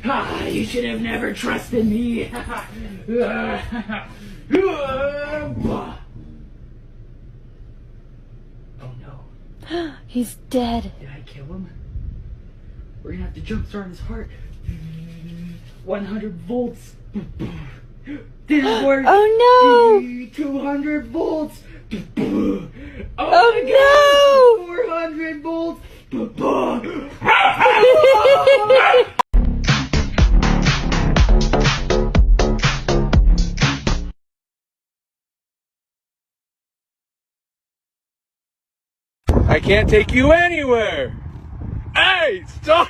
You should have never trusted me. Oh no. He's dead. Did I kill him? We're gonna have to jumpstart his heart. 100 volts. Didn't work. Oh no! 200 volts. Oh no! 400 volts. I can't take you anywhere. Hey, stop!